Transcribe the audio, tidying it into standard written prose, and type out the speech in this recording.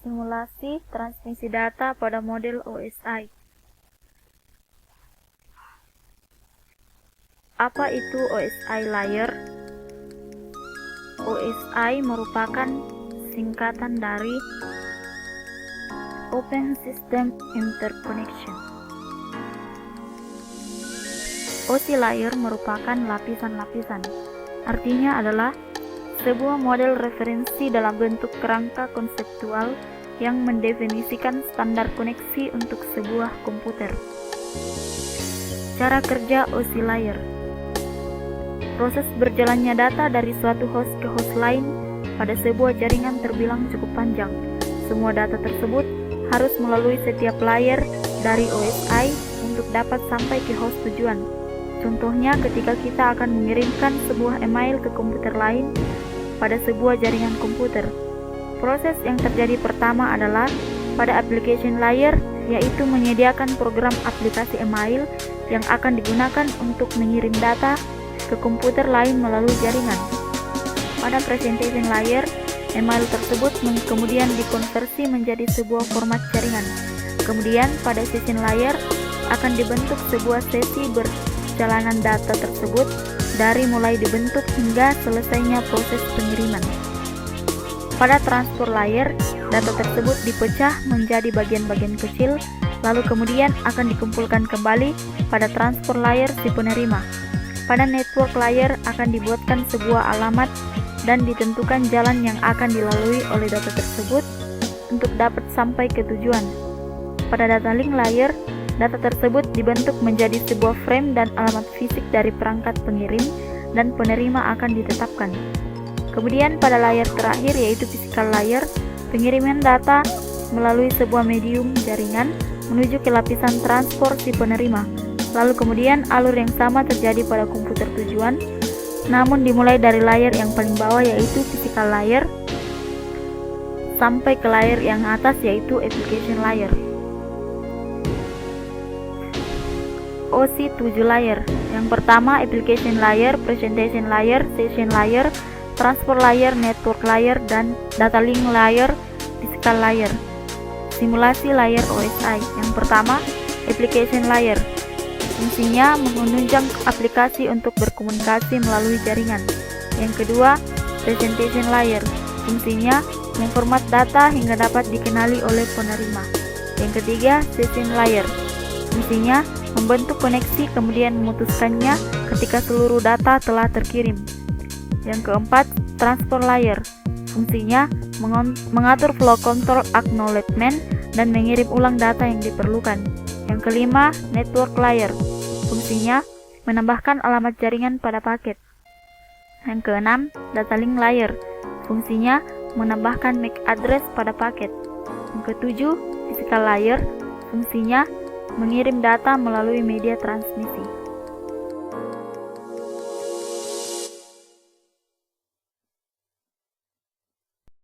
Simulasi transmisi data pada model OSI. Apa itu OSI layer? OSI merupakan singkatan dari Open System Interconnection. OSI layer merupakan lapisan-lapisan. Artinya adalah sebuah model referensi dalam bentuk kerangka konseptual yang mendefinisikan standar koneksi untuk sebuah komputer. Cara kerja OSI layer. Proses berjalannya data dari suatu host ke host lain pada sebuah jaringan terbilang cukup panjang. Semua data tersebut harus melalui setiap layer dari OSI untuk dapat sampai ke host tujuan. Contohnya ketika kita akan mengirimkan sebuah email ke komputer lain pada sebuah jaringan komputer. Proses yang terjadi pertama adalah pada application layer, yaitu menyediakan program aplikasi email yang akan digunakan untuk mengirim data ke komputer lain melalui jaringan. Pada presentation layer, email tersebut kemudian dikonversi menjadi sebuah format jaringan. Kemudian pada session layer akan dibentuk sebuah sesi perjalanan data tersebut dari mulai dibentuk hingga selesainya proses pengiriman. Pada transfer layer, data tersebut dipecah menjadi bagian-bagian kecil, lalu kemudian akan dikumpulkan kembali pada transfer layer si penerima. Pada network layer akan dibuatkan sebuah alamat dan ditentukan jalan yang akan dilalui oleh data tersebut untuk dapat sampai ke tujuan. Pada data link layer, data tersebut dibentuk menjadi sebuah frame dan alamat fisik dari perangkat pengirim dan penerima akan ditetapkan. Kemudian pada layer terakhir yaitu physical layer, pengiriman data melalui sebuah medium jaringan menuju ke lapisan transport si penerima. Lalu kemudian alur yang sama terjadi pada komputer tujuan, namun dimulai dari layer yang paling bawah yaitu physical layer sampai ke layer yang atas yaitu application layer. OSI 7 layer. Yang pertama application layer, presentation layer, session layer, transfer layer, network layer, dan data link layer, physical layer. Simulasi layer OSI. Yang pertama, application layer. Fungsinya menunjang aplikasi untuk berkomunikasi melalui jaringan. Yang kedua, presentation layer. Fungsinya memformat data hingga dapat dikenali oleh penerima. Yang ketiga, session layer. Fungsinya membentuk koneksi kemudian memutuskannya ketika seluruh data telah terkirim. Yang keempat, transfer layer. Fungsinya mengatur flow control acknowledgement dan mengirim ulang data yang diperlukan. Yang kelima, network layer. Fungsinya menambahkan alamat jaringan pada paket. Yang keenam, data link layer. Fungsinya menambahkan MAC address pada paket. Yang ketujuh, physical layer. Fungsinya mengirim data melalui media transmisi.